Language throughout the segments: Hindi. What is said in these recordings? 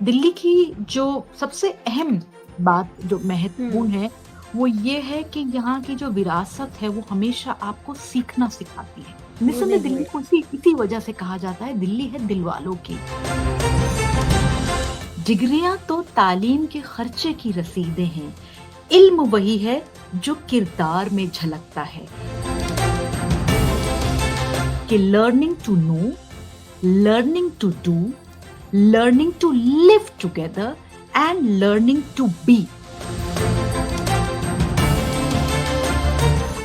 दिल्ली की जो सबसे अहम बात जो महत्वपूर्ण हुँ। है, वो ये है कि यहाँ की जो विरासत है, वो हमेशा आपको सीखना सिखाती है। भूलने निस्संदेह हुए। दिल्ली को इसी इसी वजह से कहा जाता है, दिल्ली है दिलवालों की। डिग्रियाँ तो तालीम के खर्चे की रसीदें हैं, इल्म वही है जो किरदार में झलकता है। कि learning to know, learning to do, learning to live together and learning to be.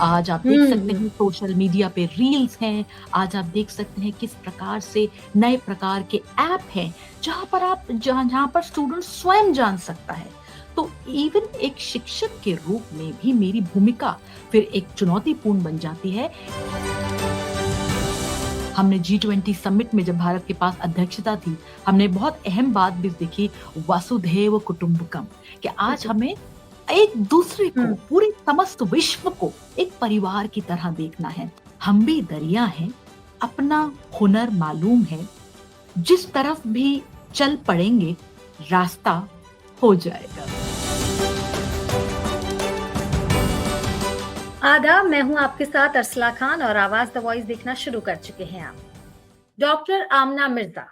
आज आप देख सकते हुँ। हैं सोशल मीडिया पे रील्स हैं, आज आप देख सकते हैं किस प्रकार से नए प्रकार के ऐप हैं, जहाँ पर स्टूडेंट स्वयं जान सकता है। तो इवन एक शिक्षक के रूप में भी मेरी भूमिका फिर एक चुनौतीपूर्ण बन जाती है। हमने G20 समिट में जब भारत के पास अध्यक्षता थी, हमने बहुत अहम बात भी देखी, वसुधैव कुटुंबकम, कि आज कुटुंब। हमें एक दूसरे को, हुँ। पूरे समस्त विश्व को एक परिवार की तरह देखना है। हम भी दरिया हैं, अपना हुनर मालूम है, जिस तरफ भी चल पड़ेंगे, रास्ता हो जाएगा। आदाब, मैं हूँ आपके साथ अरसला खान और आवाज़ द वॉइस देखना शुरू कर चुके हैं आप। डॉक्टर आमना मिर्ज़ा,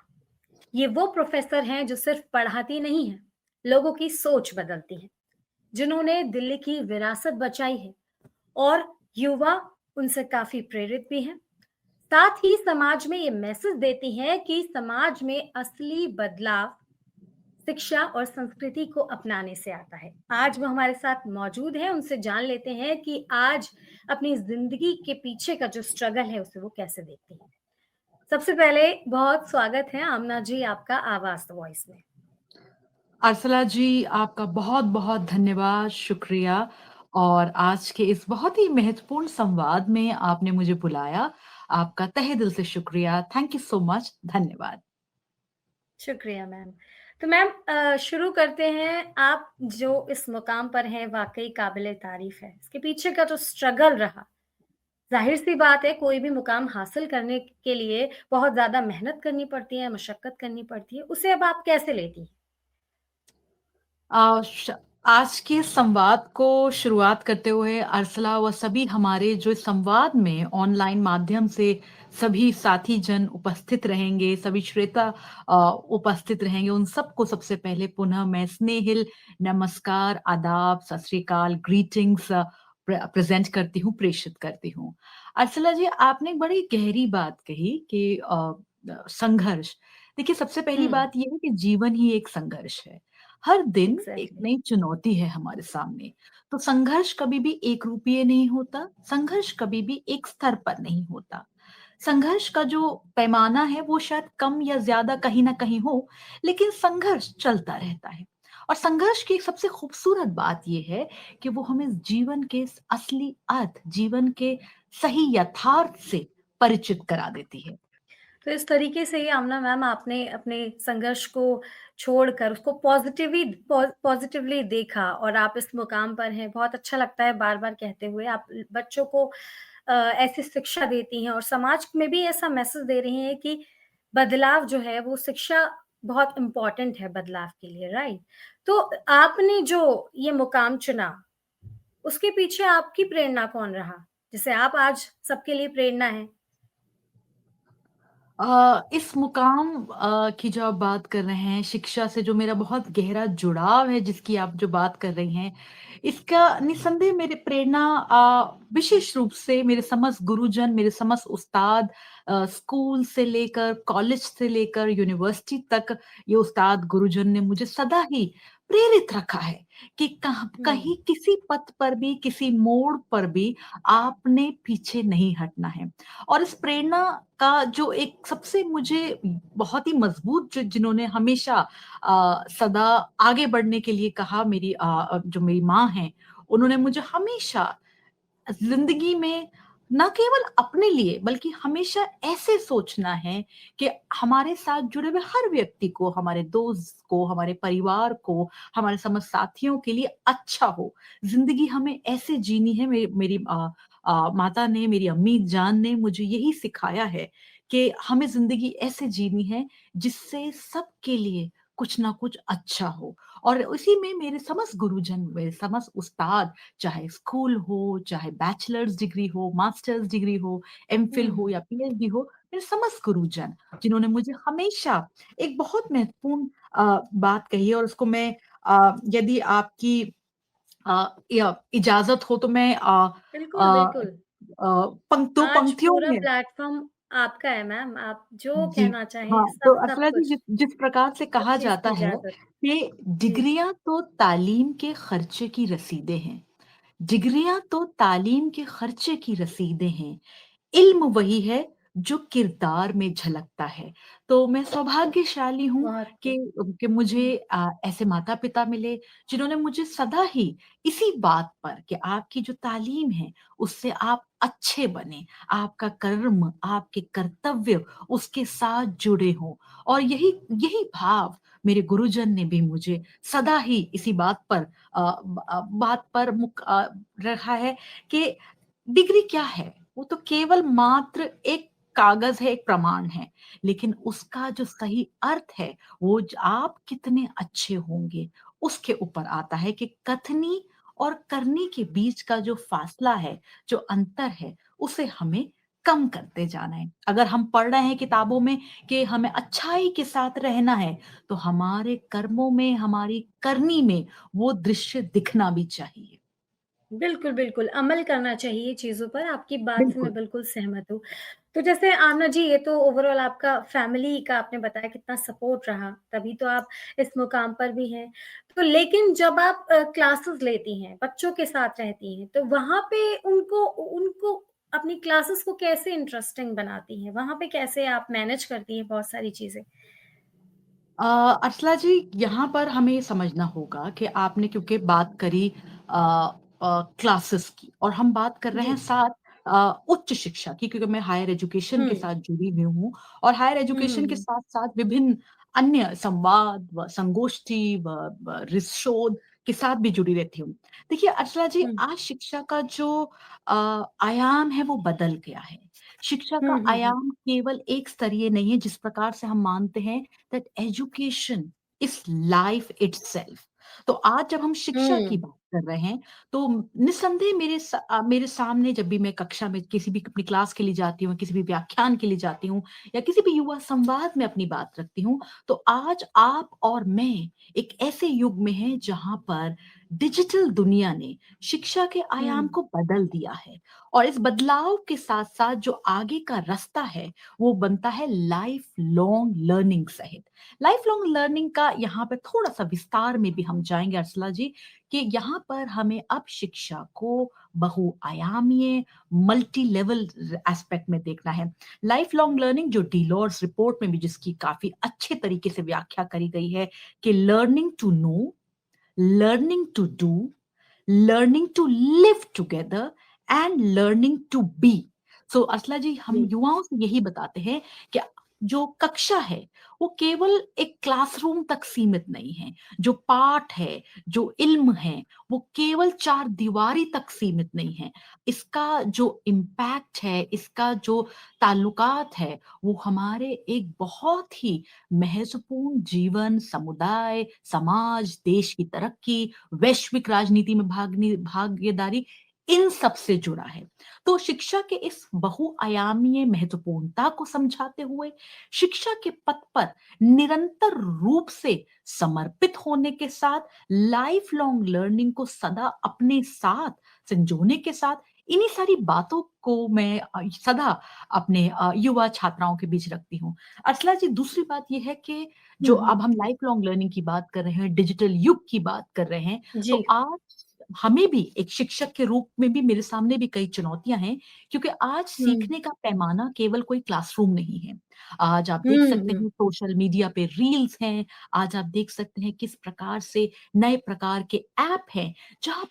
ये वो प्रोफ़ेसर हैं जो सिर्फ़ पढ़ाती नहीं हैं, लोगों की सोच बदलती हैं, जिन्होंने दिल्ली की विरासत बचाई है और युवा उनसे काफ़ी प्रेरित भी हैं। साथ ही समाज में ये मैसेज देती हैं कि समाज में असली बदलाव शिक्षा और संस्कृति को अपनाने से आता है। आज वो हमारे साथ मौजूद हैं, उनसे जान लेते हैं कि आज अपनी ज़िंदगी के पीछे का जो स्ट्रगल है, उसे वो कैसे देखती हैं। सबसे पहले बहुत स्वागत है आमना जी आपका आवाज़ द वॉइस में। अरसला जी, आपका बहुत-बहुत धन्यवाद, शुक्रिया और आज के इस बहुत ही महत्वपूर्ण संवाद में आपने मुझे बुलाया। आपका तहे दिल से शुक्रिया। Thank you so much. धन्यवाद। शुक्रिया मैम। तो मैम शुरू करते हैं, आप जो इस मुकाम पर हैं वाक़ई काबिल-ए-तारीफ़ है। इसके पीछे का जो स्ट्रगल रहा, ज़ाहिर-सी बात है कोई भी मुकाम हासिल करने के लिए बहुत ज़्यादा मेहनत करनी पड़ती है, मशक्कत करनी पड़ती है, उसे अब आप कैसे लेती हैं? अ, श आज के संवाद को शुरुआत करते हुए अरसला व सभी हमारे जो इस संवाद में ऑनलाइन माध्यम से सभी साथी जन उपस्थित रहेंगे, सभी श्रोता उपस्थित रहेंगे, उन सबको सबसे पहले पुनः मैं स्नेहिल नमस्कार, आदाब, सत श्री अकाल, ग्रीटिंग्स प्रेज़ेंट करती हूँ, प्रेषित करती हूँ। अरसला जी, आपने एक बड़ी गहरी बात कही कि संघर्ष। देखिए, सबसे पहली हुँ, बात ये है कि जीवन ही एक संघर्ष है। हर दिन एक एग्ज़ैक्टली। नई चुनौती है हमारे सामने। तो संघर्ष कभी भी एक रूपीय नहीं होता, संघर्ष कभी भी एक स्तर पर नहीं होता। संघर्ष का जो पैमाना है वो शायद कम या ज़्यादा कहीं न कहीं हो, लेकिन संघर्ष चलता रहता है। और संघर्ष की एक सबसे खूबसूरत बात ये है कि वो हमें जीवन के असली अर्थ, जीवन के सही यथार्थ से परिचित करा देती है। तो इस तरीके से ही आमना मैम आपने अपने संघर्ष को छोड़कर उसको पॉज़िटिवली देखा और आप इस मुकाम पर हैं। बहुत अच्छा लगता है बार-बार कहते हुए आप बच्चों को ऐसी शिक्षा देती हैं और समाज में भी ऐसा मैसेज दे रही हैं कि बदलाव जो है वो शिक्षा बहुत इम्पोर्टेंट है बदलाव के लिए, राइट? तो आपने जो ये मुकाम चुना, उसके पीछे आपकी प्रेरणा कौन रहा? जिससे आप आज सबके लिए प्रेरणा हैं? इस मुकाम की जो आप बात कर रहे हैं, शिक्षा से जो मेरा बहुत गहरा जुड़ाव है, जिसकी आप जो बात कर रही हैं, इसका निस्संदेह मेरे प्रेरणा विशेष रूप से मेरे समस्त गुरुजन, मेरे समस्त उस्ताद स्कूल से लेकर, कॉलेज से लेकर यूनिवर्सिटी तक ये उस्ताद गुरुजन ने मुझे सदा ही प्रेरित रखा है कि हुँ। कहीं किसी पथ पर भी, किसी मोड़ पर भी आपने पीछे नहीं हटना है। और इस प्रेरणा का जो एक सबसे मुझे बहुत ही मजबूत जिन्होंने हमेशा सदा आगे बढ़ने के लिए कहा जो मेरी माँ हैं, उन्होंने मुझे हमेशा ज़िंदगी में ना केवल अपने लिए बल्कि हमेशा ऐसे सोचना है कि हमारे साथ जुड़े हुए हर व्यक्ति को, हमारे दोस्त को, हमारे परिवार को, हमारे समस्त साथियों के लिए अच्छा हो। ज़िंदगी हमें ऐसे जीनी है मेरी माता ने, मेरी अम्मी जान ने मुझे यही सिखाया है कि हमें ज़िंदगी ऐसे जीनी है जिससे सबके लिए कुछ ना कुछ अच्छा हो। और इसी में मेरे समस्त गुरुजन, मेरे समस्त उस्ताद, चाहे स्कूल हो, चाहे बैचलर्स डिग्री हो, मास्टर्स डिग्री हो, एमफिल हो हुँ, या पीएचडी हो, मेरे समस्त गुरुजन जिन्होंने मुझे हमेशा एक बहुत महत्वपूर्ण बात कही है, और उसको मैं यदि आपकी या इजाज़त हो तो मैं बिल्कुल, अ बिल्कुल। दो आज पंक्तियों पूरा में। प्लेटफ़ॉर्म आपका है मैम, आप जो जी, कहना चाहें हाँ, तो सब अर्चना जी, कुछ, जिस प्रकार से सब कहा चीज़ जाता की है इजाज़त। कि जी, डिग्रियाँ तो तालीम के खर्चे की रसीदें हैं, डिग्रियाँ तो तालीम के खर्चे की रसीदें हैं। इल्म वही है जो किरदार में झलकता है। तो मैं सौभाग्यशाली हूँ बहुत कि खूब। मुझे हुँ, ऐसे माता-पिता मिले जिन्होंने मुझे सदा ही इसी बात पर कि आपकी जो तालीम है उससे आप अच्छे बने, आपका कर्म, आपके कर्तव्य उसके साथ जुड़े हों, और यही यही भाव मेरे गुरुजन ने भी मुझे सदा ही इसी बात पर रखा है कि डिग्री क्या है? वो तो केवल मात्र एक कागज़ है, एक प्रमाण है। लेकिन उसका जो सही अर्थ है, वो आप कितने अच्छे होंगे, उसके ऊपर आता है कि कथनी और करनी के बीच का जो फ़ासला है, जो अंतर है, उसे हमें कम करते जाना है। अगर हम पढ़ रहे हैं किताबों में कि हमें अच्छाई के साथ रहना है, तो हमारे कर्मों में, हमारी करनी में वो दृश्य दिखना भी चाहिए। बिल्कुल, बिल्कुल, अमल करना चाहिए चीज़ों पर, आपकी बात से मैं बिल्कुल। बिल्कुल सहमत हूँ। तो जैसे आमना जी, ये तो ओवरऑल आपका फैमिली का आपने बताया कितना सपोर्ट रहा, तभी तो आप इस मुकाम पर भी हैं। तो लेकिन जब आप क्लासेस लेती हैं, बच्चों के साथ रहती हैं, तो वहाँ पे उनको उनको अपनी क्लासेस को कैसे इंटरेस्टिंग बनाती हैं? वहाँ पे कैसे आप मैनेज करती हैं बहुत सारी चीज़ें? अ, अर्चला जी, यहाँ पर हमें ये समझना होगा कि आपने क्योंकि बात करी क्लासेस की, और हम बात कर रहे हैं जी। साथ उच्च शिक्षा की, क्योंकि मैं हायर एजुकेशन के हुँ। साथ जुड़ी हुई हूँ, और हायर हुँ, हुँ, एजुकेशन के हुँ। साथ-साथ विभिन्न अन्य संवाद व संगोष्ठी व शोध के साथ भी जुड़ी रहती हूँ। देखिए अर्चला जी, हुँ। आज शिक्षा का जो आयाम है वो बदल गया है। शिक्षा हुँ, का हुँ, हुँ। आयाम केवल एक स्तरीय नहीं है जिस प्रकार से हम मानते हैं that education is life itself। तो आज जब हम शिक्षा की हुँ। बात कर रहे हैं, तो निस्संदेह मेरे सामने जब भी मैं कक्षा में किसी भी अपनी क्लास के लिए जाती हूँ, किसी भी व्याख्यान के लिए जाती हूँ या किसी भी युवा संवाद में अपनी बात रखती हूँ, तो आज आप और मैं एक ऐसे युग में हैं जहाँ पर डिजिटल दुनिया ने शिक्षा के आयाम हुँ। को बदल दिया है, और इस बदलाव के साथ-साथ जो आगे का रास्ता है, वो बनता है लाइफ लॉन्ग लर्निंग सहित। लाइफ लॉन्ग लर्निंग का यहाँ पे थोड़ा-सा विस्तार में भी हम जाएँगे अर्सला जी, कि यहाँ पर हमें अब शिक्षा को बहुआयामीय, मल्टी लेवल एस्पेक्ट में देखना है। लाइफ लॉन्ग लर्निंग जो डिलॉर्स रिपोर्ट में भी जिसकी काफ़ी अच्छे तरीके से व्याख्या करी गई है कि learning to know, learning to do, learning to live together and learning to be। सो असला जी, हम जी। युवाओं से यही बताते हैं कि जो कक्षा है वो केवल एक क्लासरूम तक सीमित नहीं है। जो पाठ है, जो इल्म है, वो केवल चार दीवारी तक सीमित नहीं है। इसका जो इम्पैक्ट है, इसका जो ताल्लुकात है, वो हमारे एक बहुत ही महत्वपूर्ण जीवन, समुदाय, समाज, देश की तरक्की, वैश्विक राजनीति में भागीदारी, इन सब से जुड़ा है। तो शिक्षा के इस बहुआयामीय महत्वपूर्णता को समझाते हुए, शिक्षा के पथ पर निरंतर रूप से समर्पित होने के साथ, लाइफ लॉन्ग लर्निंग को सदा अपने साथ संजोने के साथ, इन्हीं सारी बातों को मैं सदा अपने युवा छात्राओं के बीच रखती हूँ। अर्सला जी, दूसरी बात ये है कि जो हुँ, हुँ। अब हम लाइफ लॉन्ग लर्निंग की बात कर रहे हैं, डिजिटल युग की बात कर रहे हैं, जी। तो आज हमें भी एक शिक्षक के रूप में भी मेरे सामने भी कई चुनौतियाँ हैं, क्योंकि आज हुँ। सीखने का पैमाना केवल कोई क्लासरूम नहीं है। आज आप देख हुँ, सकते हुँ। हैं सोशल मीडिया पे रील्स हैं, आज आप देख सकते हैं किस प्रकार से नए प्रकार के ऐप हैं, जहाँ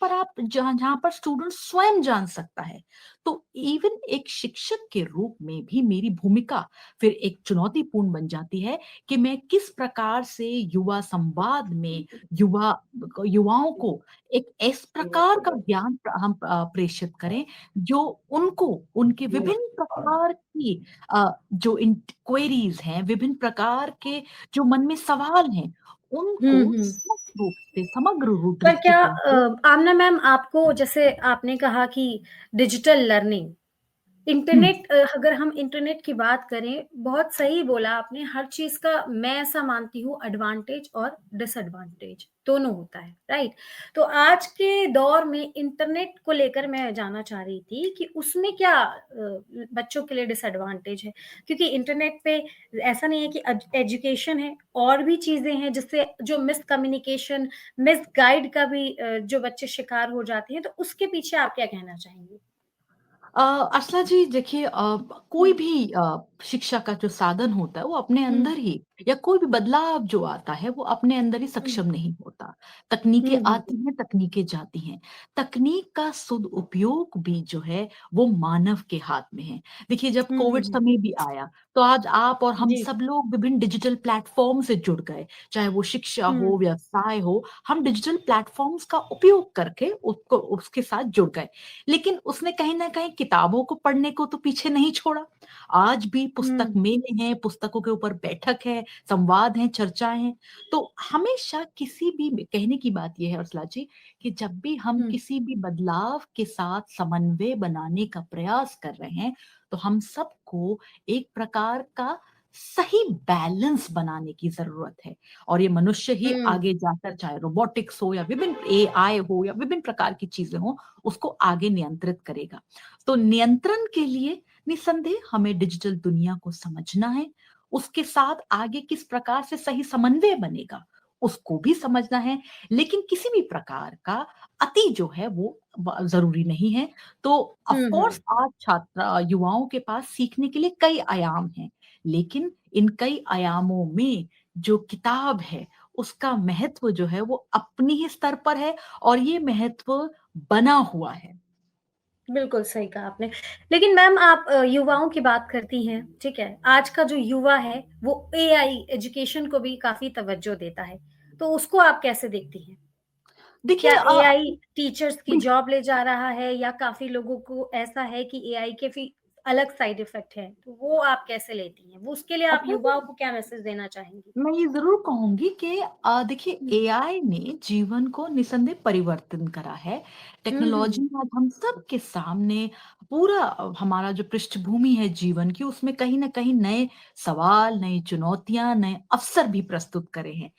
पर स्टूडेंट स्वयं जान सकता है। तो इवन एक शिक्षक के रूप में भी मेरी भूमिका फिर एक चुनौतीपूर्ण बन जाती है कि मैं किस प्रकार से युवा संवाद में युवाओं को एक इस प्रकार का ज्ञान हम प्रेषित करें जो उनको उनके विभिन्न प्रकार की जो क्वेरीज हैं, विभिन्न प्रकार के जो मन में सवाल हैं, उनको हुँ। समग्र पर क्या दृष्टिकोण से आमना मैम आपको जैसे आपने कहा कि डिजिटल लर्निंग हुँ। इंटरनेट अगर हम इंटरनेट की बात करें, बहुत सही बोला आपने, हर चीज़ का मैं ऐसा मानती हूँ एडवांटेज और डिसएडवांटेज दोनों होता है, राइट? तो आज के दौर में इंटरनेट को लेकर मैं जानना चाह रही थी कि उसमें क्या बच्चों के लिए डिसएडवांटेज है? क्योंकि इंटरनेट पे ऐसा नहीं है कि एजुकेशन है, और भी चीज़ें हैं जिससे जो मिसकम्युनिकेशन, मिसगाइड का भी जो बच्चे शिकार हो जाते हैं, तो उसके पीछे आप क्या कहना चाहेंगी? अ, अर्चना जी देखिए कोई हुँ, भी शिक्षा का जो साधन होता है वो अपने हुँ, अंदर ही या कोई भी बदलाव जो आता है वो अपने अंदर ही हुँ, सक्षम नहीं होता। तकनीकें हुँ, हुँ, आती हैं, तकनीकें जाती हैं। तकनीक का सदुपयोग भी जो है वो मानव के हाथ में है। देखिए जब हुँ, हुँ, कोविड हुँ। समय भी आया तो आज आप और हम जी। सब लोग विभिन्न डिजिटल प्लेटफ़ॉर्म से जुड़ गए। चाहे वो शिक्षा हुँ, हो, व्यवसाय हो, हम डिजिटल प्लेटफ़ॉर्म्स का उपयोग करके उसको उसके साथ जुड़ गए। लेकिन उसने कहीं न कहीं किताबों को पढ़ने को तो पीछे नहीं छोड़ा। आज भी पुस्तक हुँ, मेले हैं, पुस्तकों के ऊपर बैठक है, संवाद हैं, चर्चाएँ हैं। तो हमेशा किसी भी कहने की बात ये है अर्सला जी कि जब भी हम हुँ, किसी भी बदलाव के साथ समन्वय बनाने का प्रयास कर रहे हैं, तो हम सबको एक प्रकार का सही बैलेंस बनाने की ज़रूरत है। और ये मनुष्य ही हुँ, आगे जाकर चाहे रोबोटिक्स हो या विभिन्न एआई हो या विभिन्न प्रकार की चीज़ें हों, उसको आगे नियंत्रित करेगा। तो नियंत्रण के लिए निस्संदेह हमें डिजिटल दुनिया को समझना है, उसके साथ आगे किस प्रकार से सही समन्वय बनेगा, उसको भी समझना है, लेकिन किसी भी प्रकार का अति जो है वो ज़रूरी नहीं है। तो ऑफ़ हुँ, कोर्स हुँ। आज युवाओं के पास सीखने के लिए कई आयाम हैं, लेकिन इन कई आयामों में जो किताब है, उसका महत्व जो है वो अपनी ही स्तर पर है और ये महत्व बना हुआ है। बिल्कुल सही कहा आपने। लेकिन मैम आप युवाओं की बात करती हैं, ठीक है? आज का जो युवा है, वो एआई एजुकेशन को भी काफ़ी तवज्जो देता है। तो उसको आप कैसे देखती हैं? देखिए क्या एआई टीचर्स की बिल जॉब ले जा रहा है या काफ़ी लोगों को ऐसा है कि एआई के भी अलग साइड इफ़ेक्ट हैं? तो वो आप कैसे लेती हैं? वो उसके लिए आप अपने युवाओं को क्या मैसेज देना चाहेंगी? मैं ये ज़रूर कहूँगी कि देखिए हुँ। एआई ने जीवन को निसंदेह परिवर्तन करा है। हुँ, टेक्नोलॉजी हुँ। ने आज हम सब के सामने पूरा हमारा जो पृष्ठभूमि है जीवन की उसमें कहीं न कहीं नए सवाल, नई चुनौतियाँ, नए अवसर भी प्रस्तुत करे हैं।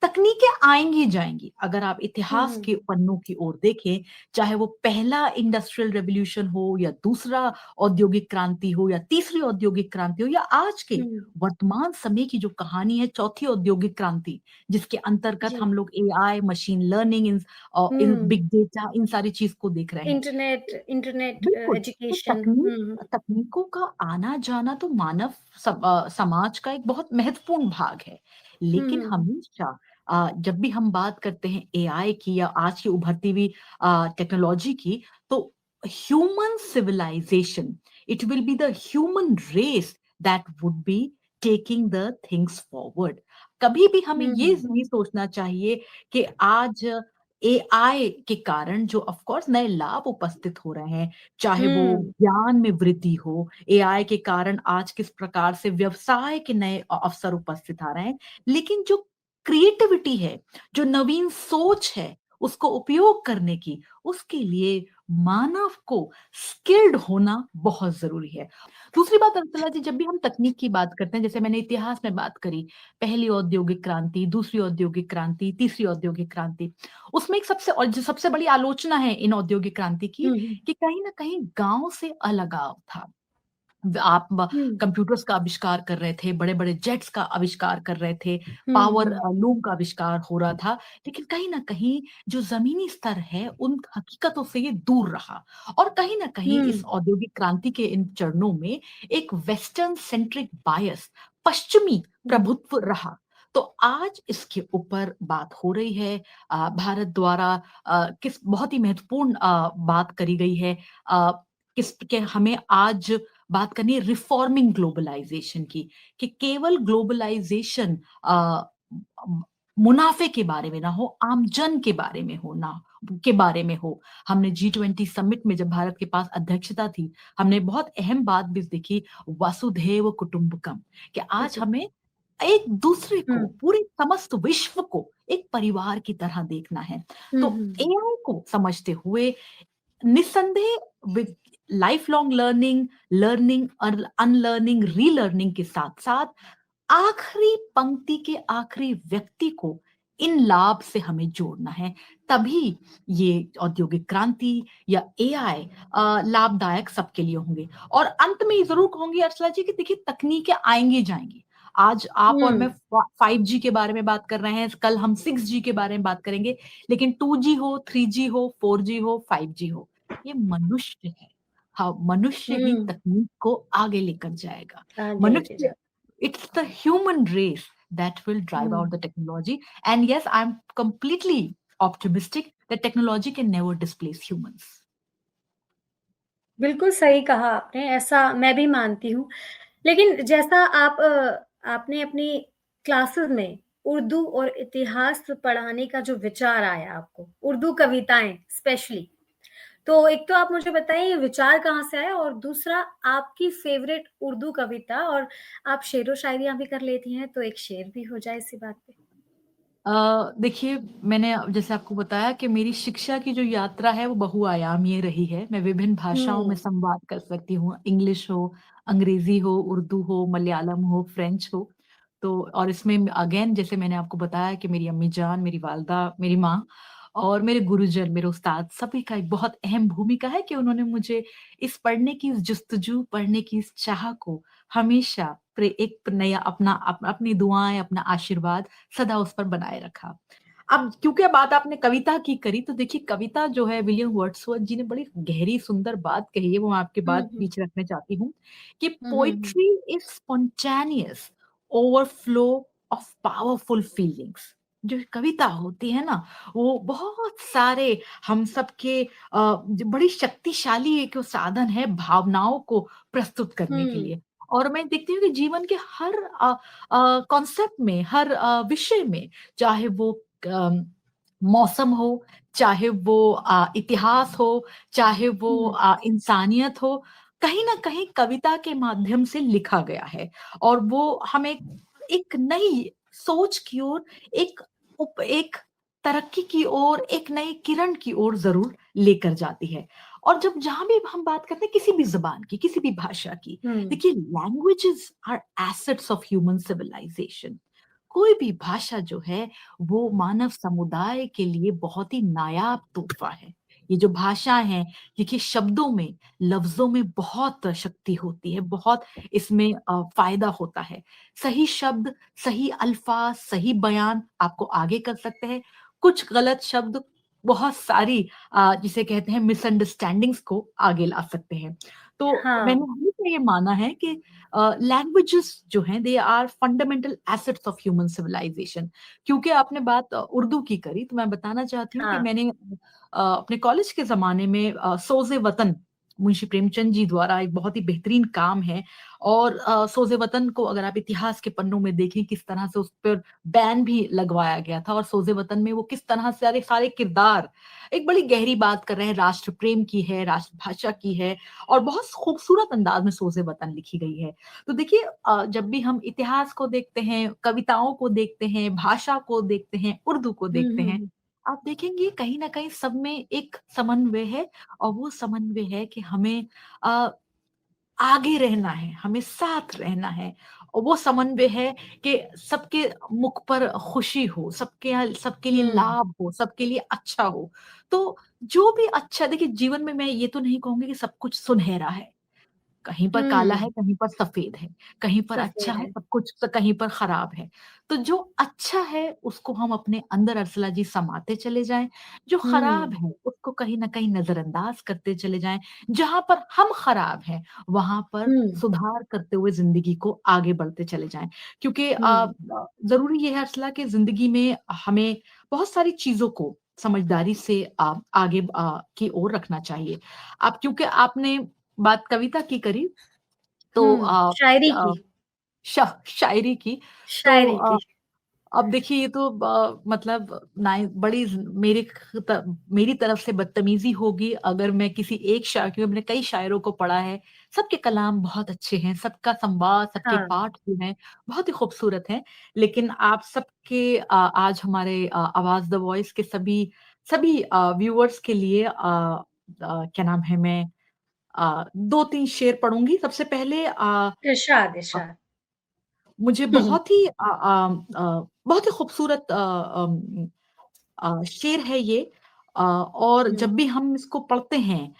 तकनीकें आएँगी जाएँगी। अगर आप हुँ, इतिहास हुँ। के पन्नों की ओर देखें, चाहे वो पहला इंडस्ट्रियल रिवॉल्यूशन हो या दूसरा औद्योगिक क्रांति हो या तीसरी औद्योगिक क्रांति हो या आज के हुँ। वर्तमान समय की जो कहानी है चौथी औद्योगिक क्रांति, जिसके अंतर्गत जी। हम लोग एआई, मशीन लर्निंग इन हुँ। बिग डेटा इन सारी चीज़ को देख रहे हैं। इंटरनेट बिल्कुल, तो एजुकेशन। हुँ, हुँ। तकनीकों का आना-जाना तो मानव समाज का एक बहुत महत्वपूर्ण भाग है। हुँ, लेकिन हुँ। हमेशा जब भी हम बात करते हैं एआई की या आज की उभरती हुई टेक्नोलॉजी की, तो human civilisation, it will be the human race that would be taking the things forward. कभी भी हमें हुँ, ये हुँ। नहीं सोचना चाहिए कि आज एआई के कारण जो ऑफ कोर्स नए लाभ उपस्थित हो रहे हैं, चाहे वो हुँ, ज्ञान में वृद्धि हो, एआई के कारण आज किस प्रकार से व्यवसाय के नए अवसर उपस्थित आ रहे हैं। लेकिन जो क्रिएटिविटी है, जो नवीन सोच है, उसको उपयोग करने की, उसके लिए मानव को स्किल्ड होना बहुत ज़रूरी है। दूसरी बात अंतला जी जब भी हम तकनीक की बात करते हैं, जैसे मैंने इतिहास में बात करी, पहली औद्योगिक क्रांति, दूसरी औद्योगिक क्रांति, तीसरी औद्योगिक क्रांति, उसमें एक जो सबसे बड़ी आलोचना है इन औद्योगिक क्रांति की, हुँ, हुँ, कि कहीं न कहीं गाँव से अलगाव था। आप हुँ, कंप्यूटर्स का आविष्कार कर रहे थे, बड़े-बड़े जेट्स का आविष्कार कर रहे थे, हुँ, पावर हुँ, लूम का आविष्कार हो रहा था, लेकिन कहीं न कहीं जो ज़मीनी स्तर है, उन हकीकतों से ये दूर रहा और कहीं न कहीं हुँ, इस औद्योगिक क्रांति के इन चरणों में एक वेस्टर्न सेंट्रिक बायस, पश्चिमी हुँ, प्रभुत्व रहा। तो आज इसके ऊपर बात हो रही है भारत द्वारा किस बहुत ही महत्वपूर्ण बात करी गई है किस के हमें आज बात करनी है रिफॉर्मिंग ग्लोबलाइजेशन की कि केवल ग्लोबलाइजेशन मुनाफे के बारे में ना हो आमजन के बारे में हो ना के बारे में हो हमने G20 समिट में जब भारत के पास अध्यक्षता थी हमने बहुत अहम बात भी देखी वसुधैव कुटुंबकम कि आज जी। हमें एक दूसरे को, हुँ। पूरे समस्त विश्व को एक परिवार की तरह देखना है। हुँ, तो हुँ। एआई को समझते हुए निस्संदेह with life long learning, learning और अनलर्निंग, रीलर्निंग के साथ-साथ आखिरी पंक्ति के आखिरी व्यक्ति को इन लाभ से हमें जोड़ना है। तभी ये औद्योगिक क्रांति या एआई लाभदायक सबके लिए होंगे। और अंत में ये ज़रूर कहूँगी अर्चला जी कि देखिए तकनीकें आएँगी-जाएँगी। आज आप और मैं हुँ। 5G के बारे में बात कर रहे हैं, कल हम 6G के बारे में बात करेंगे, लेकिन 2G हो, 3G हो, 4G हो, 5G हो, ये मनुष्य है। हाँ, मनुष्य ही हुँ। तकनीक को आगे लेकर जाएगा। आगे लेके मनुष्य, जा it's the human race that will drive hmm. out the technology. And yes, I'm completely optimistic that technology can never displace humans. बिल्कुल सही कहा आपने, ऐसा मैं भी मानती हूँ। लेकिन जैसा आपने अपनी क्लासेस में उर्दू और इतिहास पढ़ाने का जो विचार आया आपको, उर्दू कविताएँ स्पेशली, तो एक तो आप मुझे बताइए ये विचार कहाँ से आया और दूसरा आपकी फ़ेवरेट उर्दू कविता और आप शेरो-शायरियाँ भी कर लेती हैं, तो एक शेर भी हो जाए इसी बात पे? देखिए मैंने जैसे आपको बताया कि मेरी शिक्षा की जो यात्रा है वो बहुआयामीय रही है। मैं विभिन्न भाषाओं में हुँ। संवाद कर सकती हूँ, इंग्लिश हो, अंग्रेज़ी हो, उर्दू हो, मलयालम हो, फ्रेंच हो। तो और इसमें अगेन जैसे मैंने आपको बताया कि मेरी अम्मी जान, मेरी वालिदा, मेरी माँ और मेरे गुरुजन, मेरे उस्ताद सभी का एक बहुत अहम भूमिका है कि उन्होंने मुझे इस पढ़ने की इस जुस्तजू, पढ़ने की इस चाह को हमेशा एक नया अपनी दुआएँ, अपना आशीर्वाद सदा उस पर बनाए रखा। अब क्योंकि बात आपने कविता की करी तो देखिए कविता जो है विलियम वर्ड्सवर्थ जी ने बड़ी गहरी सुंदर बात कही है, वो मैं आपकी हुँ, बात हुँ। बीच रखना चाहती हूँ कि हुँ, हुँ, हुँ। Poetry is spontaneous overflow of powerful feelings. जो कविता होती है ना, वो बहुत सारे हम सबके बड़ी शक्तिशाली एक साधन है भावनाओं को प्रस्तुत करने के हुँ, लिए। और मैं देखती हूँ कि जीवन के हर कॉन्सेप्ट में, हर विषय में, चाहे वो अम, मौसम हो, चाहे वो इतिहास हो, चाहे वो हुँ, इंसानियत हो, कहीं न कहीं कविता के माध्यम से लिखा गया है और वो हमें एक नई सोच की ओर, एक तरक्की की ओर, एक नई किरण की ओर ज़रूर लेकर जाती है। और जब जहाँ भी हम बात करते हैं किसी भी ज़ुबान की, किसी भी भाषा की, हुँ, देखिए languages are assets of human civilisation. कोई भी भाषा जो है वो मानव समुदाय के लिए बहुत ही नायाब तोहफा है। ये जो भाषाएँ हैं, देखिए शब्दों में, लफ्ज़ों में बहुत शक्ति होती है, बहुत इसमें फ़ायदा होता है। सही शब्द, सही अल्फ़ाज़, सही बयान आपको आगे कर सकते हैं। कुछ गलत शब्द बहुत सारी जिसे कहते हैं मिसअंडरस्टैंडिंग्स को आगे ला सकते हैं। तो हाँ, मैंने हमेशा ये माना है कि लैंग्वेजेस जो हैं they are fundamental assets of human civilisation. क्योंकि आपने बात उर्दू की करी तो मैं बताना चाहती हूँ कि हाँ, मैंने अपने कॉलेज के ज़माने में सोज़े वतन मुंशी प्रेमचंद जी द्वारा एक बहुत ही बेहतरीन काम है और सोज़े वतन को अगर आप इतिहास के पन्नों में देखें किस तरह से उस पर बैन भी लगवाया गया था और सोज़े वतन में वो किस तरह से सारे सारे किरदार एक बड़ी गहरी बात कर रहे हैं, राष्ट्र प्रेम की है, राष्ट्रभाषा की है और बहुत खूबसूरत अंदाज में सोज़े वतन लिखी गई है। तो देखिए जब भी हम इतिहास को देखते हैं, कविताओं को देखते हैं, भाषा को देखते हैं, उर्दू को हुँ, देखते हुँ, हैं, हुँ, आप देखेंगे कहीं न कहीं सब में एक समन्वय है और वो समन्वय है कि हमें अ, आगे रहना है, हमें साथ रहना है और वो समन्वय है कि सबके मुख पर खुशी हो, सबके लिए हुँ, लाभ हो, सबके लिए अच्छा हो। तो जो भी अच्छा देखिए जीवन में मैं ये तो नहीं कहूँगी कि सब कुछ सुनहरा है। कहीं पर काला है, हुँ, कहीं पर सफ़ेद है, कहीं पर अच्छा सफ़ेद है, है। सब कुछ तो कहीं पर खराब है। तो जो अच्छा है उसको हम अपने अंदर अरसला जी समाते चले जाएँ, जो खराब हुँ, है उसको कहीं न कहीं नज़रअंदाज करते चले जाएँ। जहाँ पर हम खराब हैं, वहाँ पर हुँ, सुधार करते हुए ज़िंदगी को आगे बढ़ते चले जाएँ। क्योंकि हुँ, ज़रूरी ये है अरसला कि ज़िंदगी में हमें बहुत सारी चीज़ों को समझदारी से आगे की ओर रखना चाहिए। अब क्योंकि आपने बात कविता की करी तो हुँ, शायरी की, अ, शायरी की तो शायरी की। अब देखिए ये तो मतलब नाइ बड़ी मेरी तरफ से बदतमीजी होगी अगर मैं किसी एक शायर, क्योंकि मैंने कई शायरों को पढ़ा है, सबके कलाम बहुत अच्छे हैं, सबका संवाद, सबके हाँ, पाठ जो हैं बहुत ही खूबसूरत हैं। लेकिन आप सबके आज हमारे आवाज़ द वॉइस के सभी सभी व्यूअर्स के लिए क्या नाम है, मैं 2-3 शेर पढ़ूँगी। सबसे पहले इरशाद, अ इरशाद। मुझे बहुत ही खूबसूरत शेर है ये, और हुँ, जब भी हम इसको पढ़ते हैं,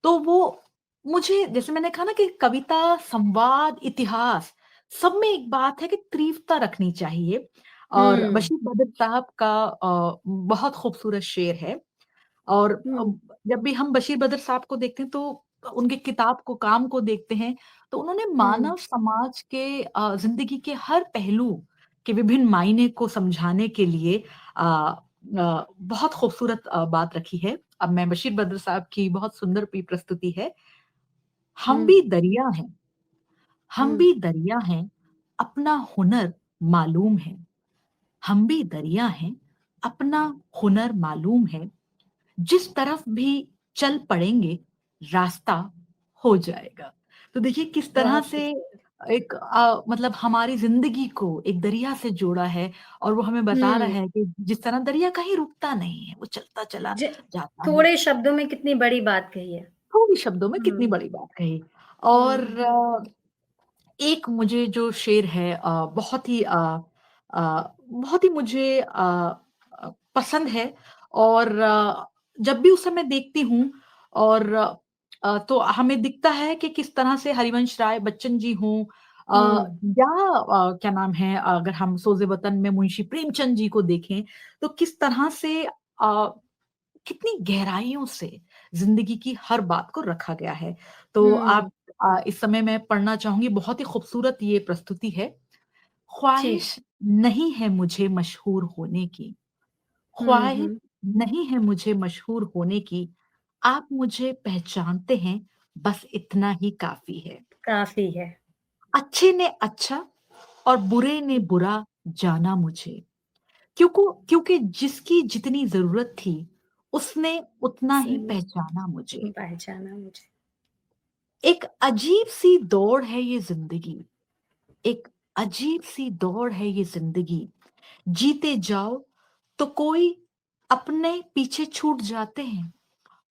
तो वो मुझे, जैसे मैंने कहा ना कि कविता, संवाद, इतिहास, सब में एक बात है कि तीव्रता रखनी चाहिए। और हुँ, बशीर बद्र साहब का बहुत खूबसूरत शेर है। और हुँ, जब भी हम बशीर बद्र साहब को देखते हैं, तो उनकी किताब को, काम को देखते हैं, तो उन्होंने हुँ, मानव समाज के ज़िंदगी के हर पहलू के विभिन्न मायने को समझाने के लिए बहुत खूबसूरत बात रखी है। अब मैं बशीर बद्र साहब की बहुत सुंदर भी प्रस्तुति है। हम हुँ, भी दरिया हैं, हम हुँ, भी दरिया हैं, अपना हुनर मालूम है। हम भी दरिया हैं, अपना हुनर मालूम है। जिस तरफ भी चल पड़ेंगे, रास्ता हो जाएगा। तो देखिए किस तरह बहुत से खूबसूरत। एक मतलब हमारी ज़िंदगी को एक दरिया से जोड़ा है, और वो हमें बता रहा हुँ, है कि जिस तरह दरिया कहीं रुकता नहीं है, वो चलता चला ज जाता है। थोड़े शब्दों में कितनी बड़ी बात कही है। थोड़ी शब्दों में कितनी हुँ, बड़ी बात कही। और हुँ, एक मुझे जो शेर है बहुत ही मुझे पसंद है, और जब भी उसे मैं देखती हूँ, और तो हमें दिखता है कि किस तरह से हरिवंश राय बच्चन जी हों, हुँ, या क्या नाम है, अगर हम सोज़े वतन में मुंशी प्रेमचंद जी को देखें, तो किस तरह से कितनी गहराइयों से ज़िंदगी की हर बात को रखा गया है। तो हुँ, आप इस समय मैं पढ़ना चाहूँगी, बहुत ही खूबसूरत ये प्रस्तुति है। जी। ख्वाहिश नहीं है मुझे मशहूर होने की, हुँ, ख्वाहिश हुँ, नहीं है मुझे मशहूर होने की, आप मुझे पहचानते हैं, बस इतना ही काफ़ी है। काफ़ी है। अच्छे ने अच्छा और बुरे ने हुँ, बुरा जाना मुझे। क्योंकि जिसकी जितनी ज़रूरत थी, उसने उतना ही सही पहचाना मुझे। पहचाना मुझे। एक अजीब-सी दौड़ है ये ज़िंदगी, एक अजीब-सी दौड़ है ये ज़िंदगी। जीते जाओ तो कोई अपने पीछे छूट जाते हैं,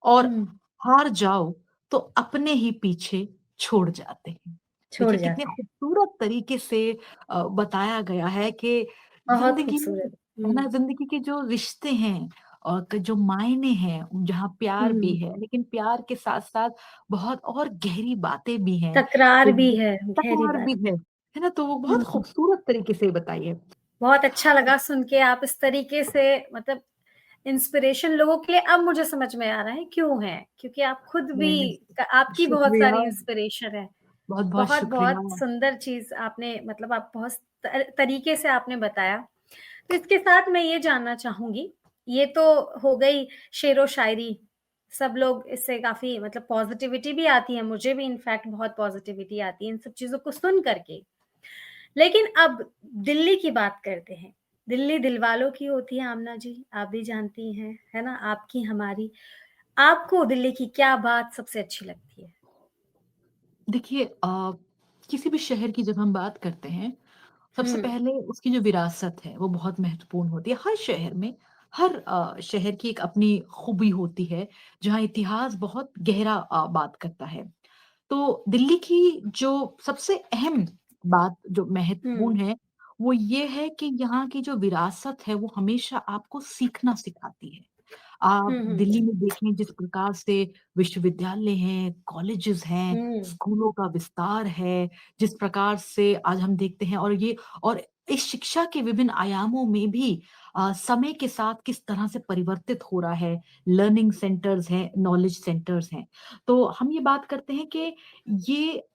और हुँ, हार जाओ तो अपने ही पीछे छोड़ जाते हैं। छोड़ देखिए कितने जाते हैं। खूबसूरत तरीके से बताया गया है कि बहुत ज़िंदगी खूबसूरत। है हुँ, ना, ज़िंदगी के जो रिश्ते हैं और क जो मायने हैं, जहाँ प्यार भी हुँ, है, लेकिन प्यार के साथ-साथ बहुत और गहरी बातें भी हैं। तकरार तो भी है, गहरी तकरार भी बात। है ना? तो वो बहुत हुँ, खूबसूरत तरीके से बताई है। बहुत अच्छा लगा सुन के आप इस तरीके से मतलब इंस्पिरेशन लोगों के लिए अब मुझे समझ में आ रहा है क्यों है, क्योंकि आप खुद भी नहीं, आपकी बहुत शुक्रिया, सारी इंस्पिरेशन है। बहुत-बहुत शुक्रिया। बहुत-बहुत सुंदर चीज़ आपने मतलब आप बहुत तरीके से आपने बताया। तो इसके साथ मैं ये जानना चाहूँगी, ये तो हो गई शेरो-शायरी, सब लोग इससे काफ़ी मतलब पॉज़िटिविटी भी आती है, मुझे भी इनफैक्ट बहुत पॉज़िटिविटी आती है इन सब चीज़ों को सुन कर के। लेकिन अब दिल्ली की बात करते हैं। दिल्ली दिलवालों की होती है आमना जी, आप भी जानती हैं, है ना? आपकी हमारी। आपको दिल्ली की क्या बात सबसे अच्छी लगती है? देखिए किसी भी शहर की जब हम बात करते हैं, सबसे हुँ, पहले उसकी जो विरासत है, वो बहुत महत्वपूर्ण होती है। हर शहर में, हर शहर की एक अपनी खूबी होती है, जहाँ इतिहास बहुत गहरा बात करता है। तो दिल्ली की जो सबसे अहम बात जो हुँ, महत्वपूर्ण है, वो ये है कि यहाँ की जो विरासत है, वो हमेशा आपको सीखना सिखाती है। आप हुँ, हुँ, दिल्ली में देखें जिस प्रकार से विश्वविद्यालय हैं, कॉलेजेस हैं, हुँ, स्कूलों का विस्तार है, जिस प्रकार से आज हम देखते हैं, और इस शिक्षा के विभिन्न आयामों में भी समय के साथ किस तरह से परिवर्तित हो रहा है, लर्निंग सेंटर्स हैं, नॉलेज सेंटर्स हैं। तो हम ये बात करते हैं कि ये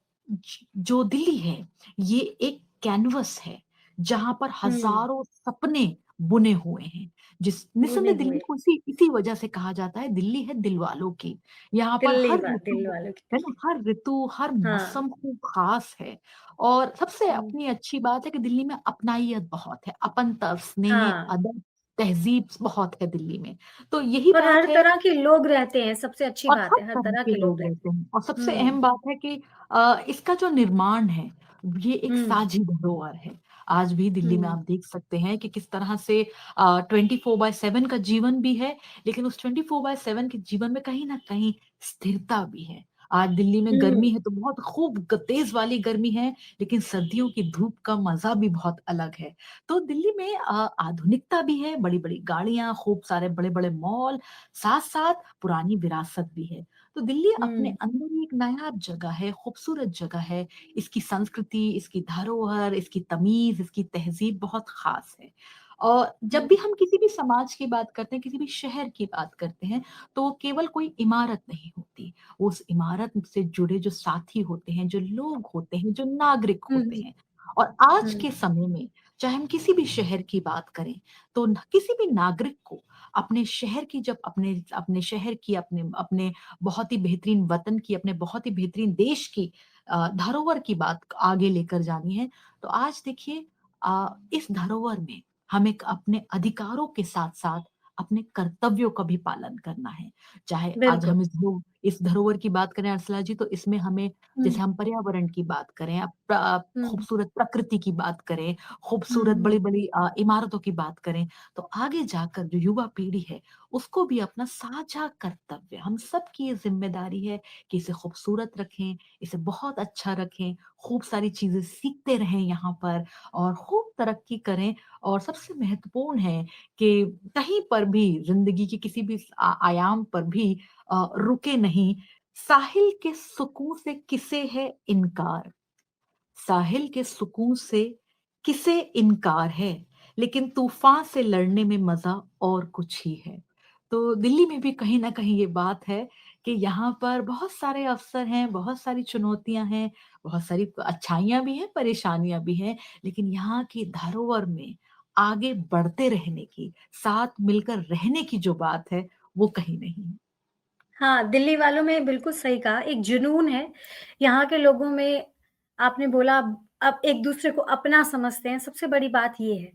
जो दिल्ली है, ये एक कैनवस है, जहाँ पर हुँ, हज़ारों सपने बुने हुए हैं। जिस बुने निस्संदेह दिल्ली हुए। को इसी इसी वजह से कहा जाता है, दिल्ली है दिल वालों की। यहाँ पर हर ऋतु, दिल वालों की है ना? दिल्ली। हर ऋतु, हर हाँ, मौसम खूब ख़ास है। और सबसे हुँ, अपनी अच्छी बात है कि दिल्ली में अपनाइयत बहुत है, अपनता, स्नेह, हाँ, अदब, तहज़ीब बहुत है दिल्ली में। तो यही और बात हर है। तरह के लोग रहते हैं, सबसे अच्छी और बात हर है, हर तरह तरह के के लोग लोग रहते रहते हैं, और सबसे हैं। अहम बात है कि इसका जो निर्माण है, ये एक हुँ, साझी धरोहर है। आज भी दिल्ली में हुँ, आप देख सकते हैं कि किस तरह से 24/7 का जीवन भी है, लेकिन उस 24/7 के जीवन में कहीं न कहीं स्थिरता भी है। आज दिल्ली में हुँ, गर्मी है तो बहुत खूब तेज़ वाली गर्मी है, लेकिन सर्दियों की धूप का मज़ा भी बहुत अलग है। तो दिल्ली में आधुनिकता भी है, बड़ी-बड़ी गाड़ियाँ, खूब सारे बड़े-बड़े मॉल, साथ-साथ पुरानी विरासत भी है। तो दिल्ली अपने हुँ, अंदर ही एक नायाब जगह है, खूबसूरत जगह है। इसकी संस्कृति, इसकी धरोहर, इसकी तमीज़, इसकी तहज़ीब बहुत ख़ास है। और जब हुँ, भी हम किसी भी समाज की बात करते हैं, किसी भी शहर की बात करते हैं, तो वो केवल कोई इमारत नहीं होती। उस इमारत से जुड़े जो साथी होते हैं, जो लोग होते हैं, जो नागरिक हुँ, होते हुँ, हैं। और आज हुँ, के समय में, चाहे हम किसी भी शहर की बात करें, तो न किसी भी नागरिक को अपने शहर की, जब अपने अपने शहर की, अपने अपने बहुत ही बेहतरीन वतन की, अपने बहुत ही बेहतरीन देश की धरोहर की बात आगे लेकर जानी है, तो आज देखिए इस धरोहर में हमें अपने अधिकारों के साथ-साथ अपने कर्तव्यों का भी पालन करना है। चाहे आज बिल्कुल। हम इस धरोहर की बात करें अर्सला जी, तो इसमें हमें, हुँ, जैसे हम पर्यावरण की बात करें, हुँ, खूबसूरत प्रकृति की बात करें, हुँ, खूबसूरत हुँ, बड़ी-बड़ी इमारतों की बात करें, तो आगे जाकर जो युवा पीढ़ी है, उसको भी अपना साझा कर्तव्य, हम सबकी ये ज़िम्मेदारी है कि इसे खूबसूरत रखें, इसे बहुत अच्छा रखें, खूब सारी चीज़ें सीखते रहें यहाँ पर और खूब तरक्की करें। और सबसे महत्वपूर्ण है कि कहीं पर भी ज़िंदगी के किसी भी आयाम पर भी रुके नहीं। साहिल के सुकून से किसे है इनकार? साहिल के सुकून से किसे इनकार है, लेकिन तूफ़ान से लड़ने में मज़ा और कुछ ही है। तो दिल्ली में भी कहीं न कहीं ये बात है कि यहाँ पर बहुत सारे अवसर हैं, बहुत सारी चुनौतियाँ हैं, बहुत सारी अच्छाइयाँ भी हैं, परेशानियाँ भी हैं, लेकिन यहाँ की धरोहर में आगे बढ़ते रहने की, साथ मिलकर रहने की जो बात है, वो कहीं नहीं है। हाँ, दिल्ली वालों में बिल्कुल सही कहा, एक जुनून है। यहाँ के लोगों में आपने बोला अब एक-दूसरे को अपना समझते हैं, सबसे बड़ी बात ये है।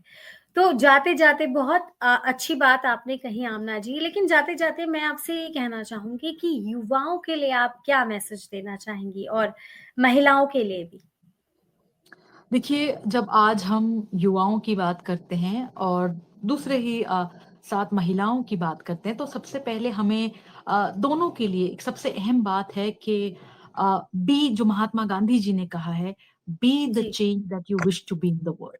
तो जाते-जाते बहुत अच्छी बात आपने कही आमना जी, लेकिन जाते-जाते मैं आपसे ये कहना चाहूँगी कि युवाओं के लिए आप क्या मैसेज देना चाहेंगी और महिलाओं के लिए भी? देखिए, जब आज हम युवाओं की बात करते हैं और दूसरे ही साथ महिलाओं की बात करते हैं, तो सबसे पहले हमें दोनों के लिए एक सबसे अहम बात है कि बी जो महात्मा गांधी जी ने कहा है, बी द जी। Change that you wish to be in the world.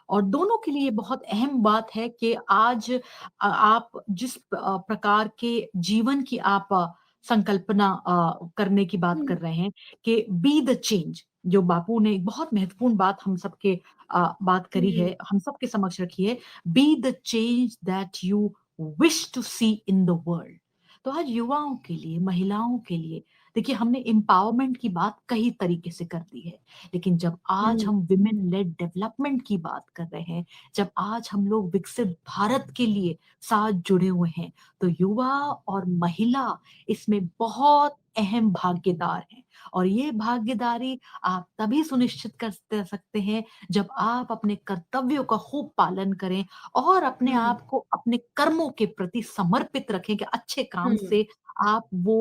और दोनों के लिए बहुत अहम बात है कि आज आप जिस प्रकार के जीवन की आप संकल्पना करने की बात हुँ, कर रहे हैं कि बी द चेंज, जो बापू ने एक बहुत महत्वपूर्ण बात हम सबके बात करी हुँ, है, हम सबके समक्ष रखी है, be the change that you wish to see in the world. तो आज युवाओं के लिए, महिलाओं के लिए, देखिए हमने एम्पावरमेंट की बात कई तरीके से कर दी है। लेकिन जब आज हुँ, हम विमेन लेड डेवलपमेंट की बात कर रहे हैं, जब आज हम लोग विकसित भारत के लिए साथ जुड़े हुए हैं, तो युवा और महिला इसमें बहुत अहम भागीदार हैं। और ये भागीदारी आप तभी सुनिश्चित सकते हैं जब आप अपने कर्तव्यों का खूब पालन करें और अपने हुँ, आप को अपने कर्मों के प्रति समर्पित रखें कि अच्छे काम हुँ, से आप वो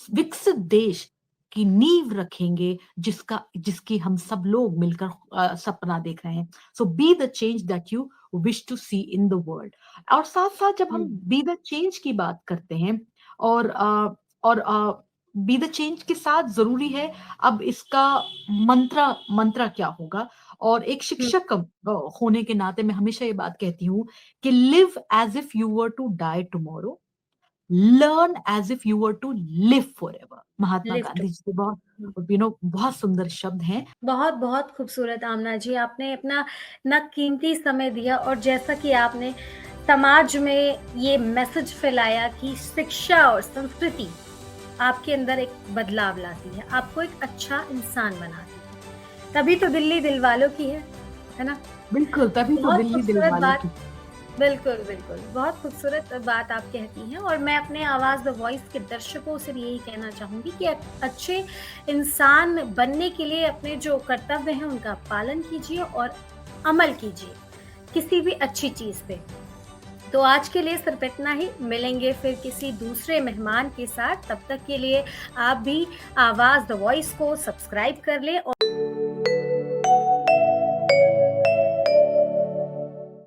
विकसित देश की नींव रखेंगे जिसकी हम सब लोग मिलकर सपना देख रहे हैं। So be the change that you wish to see in the world. और साथ-साथ जब हम हुँ, बी द चेंज की बात करते हैं और बी द चेंज के साथ ज़रूरी है अब इसका मंत्रा क्या होगा। और एक हुँ। शिक्षक होने के नाते मैं हमेशा ये बात कहती हूँ कि live as if you were to die tomorrow, learn as if you were to live forever. Mahatma लिफ्ट गांधी जी के बहुत हुँ। बहुत सुंदर शब्द हैं। बहुत-बहुत खूबसूरत आमना जी, आपने अपना ना कीमती समय दिया और जैसा कि आपने समाज में ये मैसेज फैलाया कि शिक्षा और संस्कृति आपके अंदर एक बदलाव लाती है, आपको एक अच्छा इंसान बनाती है। तभी तो दिल्ली दिलवालों की है ना? बिल्कुल, तभी तो बहुत दिल्ली दिल खूबसूरत वालों बात की। बिल्कुल, बिल्कुल। बहुत खूबसूरत बात आप कहती हैं और मैं अपने आवाज़ द वॉइस के दर्शकों से भी यही कहना चाहूँगी कि अच्छे इंसान बनने के लिए अपने जो कर्तव्य हैं, उनका पालन कीजिए और अमल कीजिए, किसी भी अच्छी चीज़ पे। तो आज के लिए सिर्फ़ इतना ही, मिलेंगे फिर किसी दूसरे मेहमान के साथ, तब तक के लिए आप भी आवाज़ द वॉइस को सब्सक्राइब कर लें और